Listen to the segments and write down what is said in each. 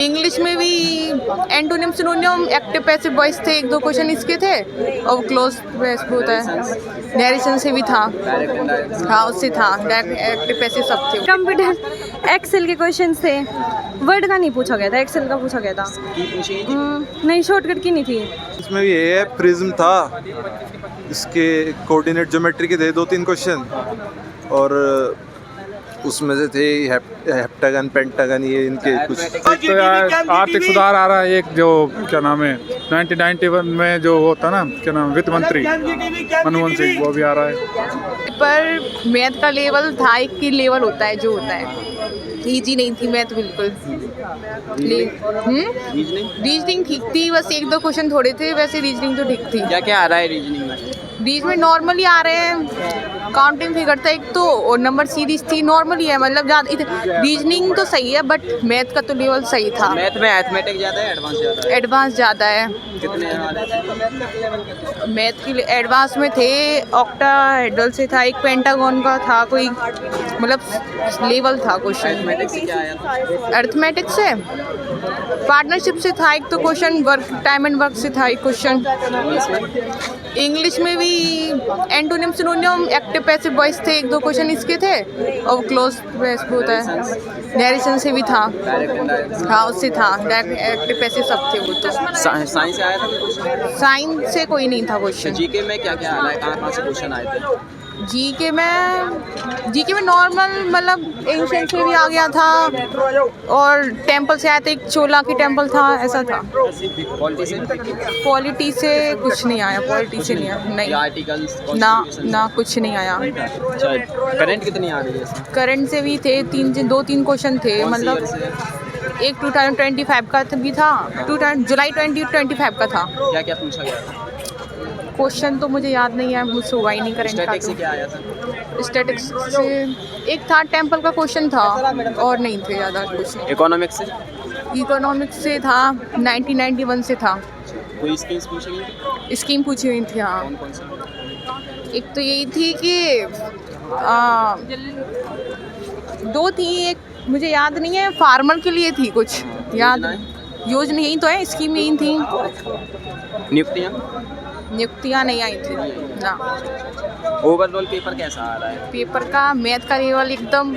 English में भी antonym synonym active passive voice थे, एक दो क्वेश्चन इसके थे और क्लोज होता है। नरेशन से भी था, हाँ उससे था, एक्टिव पैसिव सब थे। कंप्यूटर एक्सेल के क्वेश्चन थे, वर्ड का नहीं पूछा गया था, एक्सेल का पूछा गया था। नहीं, शॉर्टकट की नहीं थी। इसमें भी ये प्रिज्म था, इसके कोऑर्डिनेट ज्योमेट्री के थे 2-3 क्वेश्चन और उसमें से थे हेप्टागन पेंटागन, ये इनके कुछ। तो यार आर्थिक सुधार आ रहा है, एक जो क्या नाम है 1991 में जो होता ना, क्या नाम, वित्त मंत्री मनमोहन सिंह, वो भी आ रहा है। पर मैथ का लेवल था, एक की लेवल होता है जो होता है, इजी नहीं थी मैथ बिल्कुल। रीजनिंग ठीक थी, बस एक दो क्वेश्चन थोड़े थे, वैसे रीजनिंग तो ठीक थी। क्या क्या आ रहा है रीजनिंग में? रीजनिंग नॉर्मली आ रहे हैं, काउंटिंग फिगर था एक तो, और नंबर सीरीज थी, नॉर्मली है, मतलब ज़्यादा। रीजनिंग तो सही है बट मैथ का तो लेवल सही था। मैथ में अरिथमेटिक ज़्यादा है, एडवांस ज़्यादा है? एडवांस ज़्यादा है। कितने आ रहे थे? मैथ के लिए एडवांस में थे, ऑक्टाहेड्रल से था, एक पेंटागन का था, कोई मतलब लेवल था क्वेश्चन। अरिथमेटिक से क्या आया था? अरिथमेटिक से पार्टनरशिप से था एक तो question, work time and work से था एक क्वेश्चन। इंग्लिश में भी antonym synonym active passive voice थे, एक दो क्वेश्चन इसके थे और क्लोज होता है। नरेशन से भी था, हाँ उससे था, एक्टिव पैसिव सब थे वो तो। साइंस से आया था? साइंस से कोई नहीं था क्वेश्चन। जीके में क्या क्या आ रहा है, कहाँ से क्वेश्चन आए थे? जीके में नॉर्मल, मतलब एंशिएंट से भी आ गया था और टेंपल से आया था, एक चोला की टेंपल था, ऐसा था। पॉलिटी से कुछ नहीं आया, पॉलिटी से नहीं आया, नहीं आर्टिकल्स ना कुछ नहीं आया। करंट कितनी आ रही है? करंट से भी थे 2-3 क्वेश्चन थे, मतलब एक 2025 का भी था, जुलाई 2025 का था। क्या क्या पूछा गया था? क्वेश्चन तो मुझे याद नहीं है, मुझसे हुआ ही नहीं करंट का। स्टैटिक्स से क्या आया था? स्टैटिक्स से एक था, टेंपल का क्वेश्चन था और नहीं थे ज़्यादा क्वेश्चन। इकोनॉमिक्स से? इकोनॉमिक्स से था, 1991 से था। कोई स्कीम्स पूछी गई? स्कीम पूछी हुई थी, हाँ। कौन कौन सी? एक तो यही थी कि दो थी, एक मुझे याद नहीं है, फार्मर के लिए थी कुछ, याद योजना यही तो है, स्कीम यही थी। नियुक्तियाँ नहीं आई थी ना। ओवरऑल पेपर कैसा आ रहा है? पेपर का मैथ का लेवल एकदम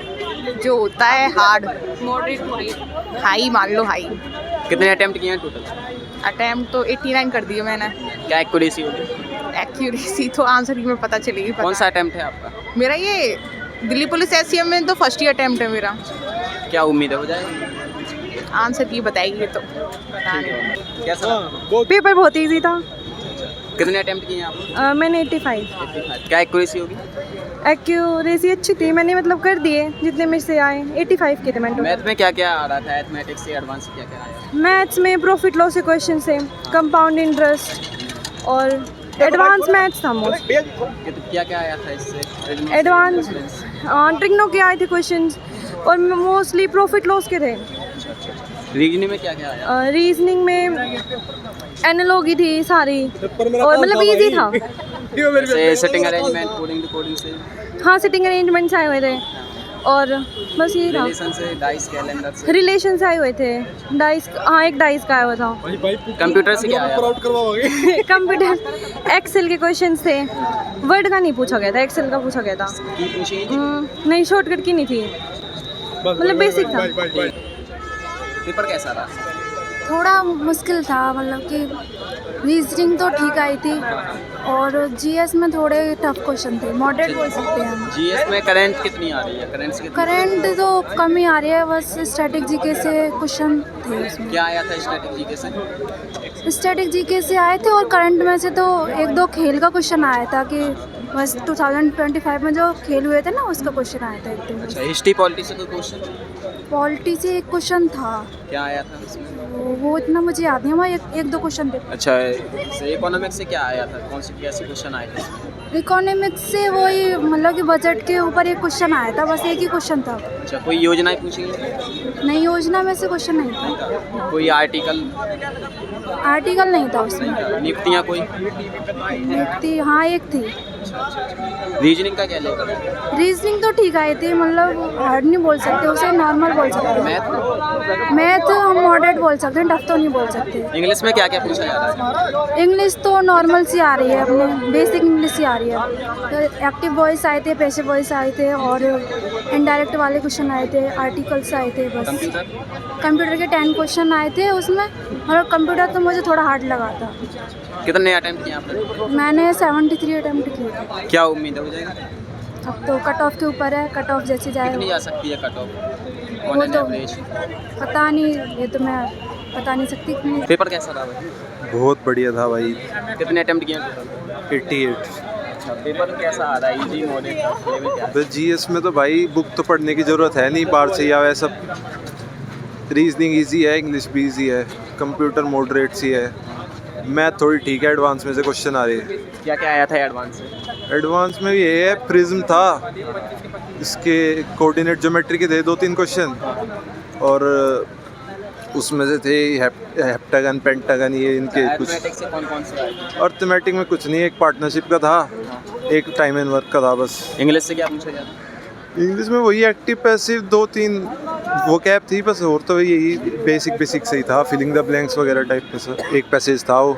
जो होता है हार्ड, मॉडरेट हाई मान लो, हाई। कितने अटेम्प्ट किए हैं टोटल? अटेम्प्ट तो 89 कर दिए मैंने। क्या एक्यूरेसी होगी? एक्यूरेसी तो आंसर ही में पता चलेगी। कौन सा अटेम्प्ट है आपका? मेरा ये दिल्ली पुलिस SCM में तो फर्स्ट ही अटेम्प्ट है मेरा। क्या उम्मीद है हो जाएगा? आंसर की बताएगी तो कैसा? पेपर बहुत इजी था। कितने अटेम्प्ट किए हैं आप? मैंने 85। क्या एक्यूरेसी होगी? एक्यूरेसी अच्छी थी, मैंने मतलब कर दिए जितने में से आए, 85 के थे मैंने। मैथ में क्या क्या आ रहा था? मैथमेटिक्स से एडवांस क्या क्या आया? मैथ्स में प्रॉफिट लॉस से क्वेश्चन से, कंपाउंड इंटरेस्ट और एडवांस मैथ्स था मोस्ट। क्या क्या आया था इससे? एडवांस ट्रिग्नो के आए थे क्वेश्चंस और मोस्टली प्रॉफिट लॉस के थे। रीजनिंग में क्या क्या आया? रीजनिंग में एनालॉजी थी सारी और मतलब इजी था। सेटिंग अरेंजमेंट, कोडिंग से? हाँ, सिटिंग अरेंजमेंट्स आए हुए थे और बस ये था। रिलेशन से, डाइस कैलेंडर से? रिलेशन से आए हुए थे, डाइस, हाँ एक डाइस का आया हुआ था। कंप्यूटर से क्या आया? कंप्यूटर एक्सेल के क्वेश्चन थे, वर्ड का नहीं पूछा गया था, एक्सेल का पूछा गया था। नहीं, शॉर्टकट की नहीं थी, मतलब बेसिक था। पेपर कैसा रहा? थोड़ा मुश्किल था, मतलब कि रीजनिंग तो ठीक आई थी और GS में थोड़े टफ क्वेश्चन थे, मॉडरेट बोल सकते हैं हम। GS में करंट कितनी आ रही है? करंट तो कम ही आ रही है, बस स्टैटिक GK से क्वेश्चन थे उसमें। क्या आया था स्टैटिक GK से? स्टैटिक GK से आए थे और करंट में से तो एक दो खेल का क्वेश्चन आया था कि बस 2025 में जो खेल हुए थे ना, उसका क्वेश्चन आया था एक दो। अच्छा, हिस्ट्री पॉलिटी से कोई क्वेश्चन? पॉलिटी से एक क्वेश्चन था। क्या आया था उसमें? वो इतना मुझे याद नहीं, वहाँ एक दो क्वेश्चन थे। अच्छा, इकोनॉमिक्स से क्या आया था? कौन से कैसे क्वेश्चन आए थे? इकोनॉमिक्स से वही, मतलब कि बजट के ऊपर एक क्वेश्चन आया था, बस एक ही क्वेश्चन था। अच्छा, कोई योजनाएं पूछी गई? नहीं, योजना में से क्वेश्चन नहीं था। कोई आर्टिकल नहीं था उसमें। नियुक्तियाँ कोई? नियुक्ति हाँ एक थी। रीजनिंग का क्या लेवल है? रीजनिंग तो ठीक आई थी, मतलब हार्ड नहीं बोल सकते उसे, नॉर्मल बोल सकते हैं। मैथ हम मॉडरेट बोल सकते हैं, टफ तो नहीं बोल सकते। इंग्लिश में क्या क्या पूछा जा रहा है? इंग्लिश तो नॉर्मल सी आ रही है, अपने बेसिक इंग्लिश ही आ रही है। तो एक्टिव वॉइस आए थे, पैसिव वॉइस आए थे, और इनडायरेक्ट वाले क्वेश्चन आए थे, आर्टिकल्स आए थे बस। कंप्यूटर के 10 क्वेश्चन आए थे उसमें, और कंप्यूटर तो मुझे थोड़ा हार्ड लगा था। कितने अटेम्प्ट किए आपने? मैंने 73 अटैम्प्ट किए थे। क्या उम्मीद है हो जाएगा? अब तो कट ऑफ के ऊपर है, कट ऑफ जैसे जाए कितनी जा सकती है कट ऑफ वो ऑन एन तो एवरेज? पता नहीं, ये तो मैं बता नहीं सकती। पेपर कैसा रहा भाई? बहुत बढ़िया था भाई। कितने अटेम्प्ट किए? 88। अच्छा, पेपर कैसा आ रहा है? इजी मॉडरेट लेवल क्या है? तो जीएस में तो भाई बुक तो पढ़ने की ज़रूरत है नहीं, बाहर से ही आवे सब। रीजनिंग इजी है, इंग्लिश भी इजी है, कंप्यूटर मॉडरेट सी है, मैथ थोड़ी ठीक है, एडवांस में से क्वेश्चन आ रहे हैं। क्या क्या आया था एडवांस से? एडवांस में ये है, प्रिज्म था, इसके कोऑर्डिनेट ज्योमेट्री के थे 2-3 क्वेश्चन, और उसमें से थे हेप्टागन पेंटागन, ये इनके कुछ। अरिथमेटिक से कौन कौन से आए? अर्थमेटिक में कुछ नहीं, एक पार्टनरशिप का था, एक टाइम एंड वर्क का था बस। इंग्लिश से क्या पूछा गया था? इंग्लिश में वही एक्टिव पैसिव 2-3 वो कैप थी बस, और तो यही बेसिक से ही था, फिलिंग द ब्लैंक्स वगैरह टाइप में सर। एक पैसेज था वो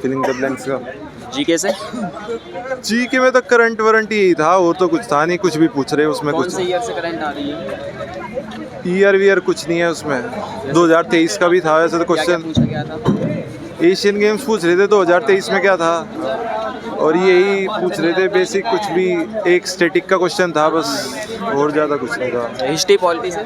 फिलिंग द ब्लैंक्स का। जीके से? जीके में तो करंट वारंट यही था, और तो कुछ था नहीं, कुछ भी पूछ रहे उसमें। कौन कुछ से ईयर से करंट आ रही है? ईयर वीयर कुछ नहीं है उसमें। 2023 का भी था वैसे तो क्या क्या क्वेश्चन। पूछा गया था? एशियन गेम्स पूछ रहे थे 2023 में क्या था, और यही पूछ रहे थे बेसिक, कुछ भी। एक स्टैटिक का क्वेश्चन था बस, और ज़्यादा कुछ नहीं था। हिस्ट्री पॉलिटी से?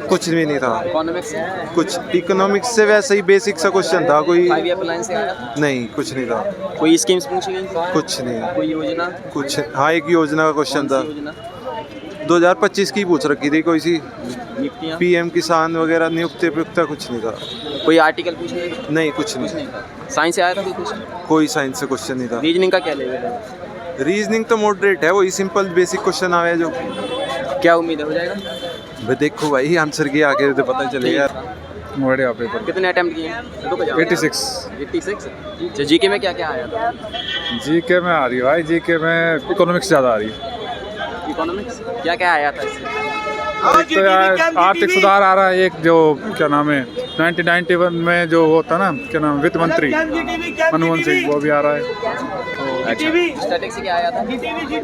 कुछ भी नहीं था। इकोनॉमिक्स से? कुछ इकोनॉमिक्स से वैसे ही बेसिक सा क्वेश्चन था, कोई 5 ईयर प्लान से आया था? नहीं, कुछ नहीं था। कोई स्कीम्स पूछी गई? कुछ नहीं, कोई योजना? कुछ। हाँ, एक योजना का क्वेश्चन कौन था, सी योजना? 2025 की पूछ रखी थी, कोई सी नियुक्तियाँ? पीएम किसान वगैरह, नियुक्ति उपयुक्ता, कुछ नहीं था। कोई आर्टिकल पूछे गए? नहीं, कुछ कुछ नहीं। नहीं था। साइंस से आया था कुछ? कोई साइंस से क्वेश्चन नहीं था। रीजनिंग का क्या लेवल है? रीजनिंग तो मॉडरेट है, वही सिंपल बेसिक क्वेश्चन आवे जो। क्या उम्मीद है हो जाएगा? भाई देखो भाई, आंसर के आके तो पता चलेगा। बढ़िया पेपर। कितने अटेम्प्ट किए? 86। 86? अच्छा, जीके में क्या क्या आया था? जीके में आ रही है भाई, जीके में इकोनॉमिक्स ज़्यादा आ रही है। इकोनॉमिक्स क्या क्या आया था इससे? एक तो यार आर्थिक सुधार आ रहा है, एक जो क्या नाम है 1991 में जो होता ना, क्या नाम, वित्त मंत्री मनमोहन सिंह, वो भी आ रहा है। स्टैटिक्स से क्या आया था?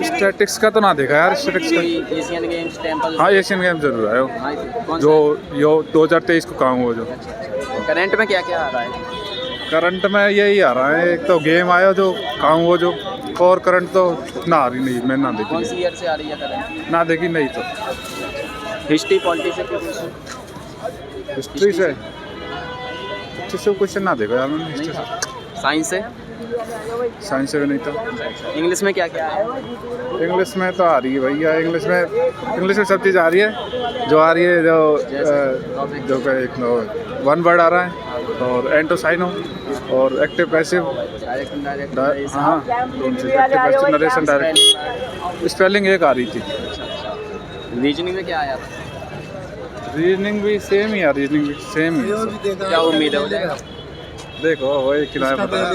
स्टैटिक्स का तो ना देखा यार, स्टैटिक्स का। कोई एशियन गेम्स, टेम्पल? हाँ, एशियन गेम जरूर आया हो, कौन जो 2023 को काम हुआ जो। करंट में क्या क्या आ रहा है? करंट में यही आ रहा है, एक तो गेम आया जो काम हुआ जो, और करंट तो ना आ रही नहीं, मैं ना कौन देखी, सी ईयर से आ रही है करंट? ना देखी नहीं तो। हिस्ट्री पॉलिटी से कुछ? हिस्ट्री से क्वेश्चन ना देखा यार मैंने, हिस्ट्री से। साइंस से? साइंस से भी नहीं था। इंग्लिश में क्या क्या है? इंग्लिश में तो आ रही है भैया, इंग्लिश में सब चीज़ आ रही है, जो आ रही है, जो एक वन वर्ड आ रहा है, और एंटो साइनो, और एक्टिव पैसिव। हाँ, active passive, narration, direct. Spelling एक आ रही थी। रीजनिंग में क्या आया था? रीजनिंग भी सेम ही है, रीजनिंग भी सेम ही है। क्या उम्मीद है हो जाएगा? देखो वही किराया पता है।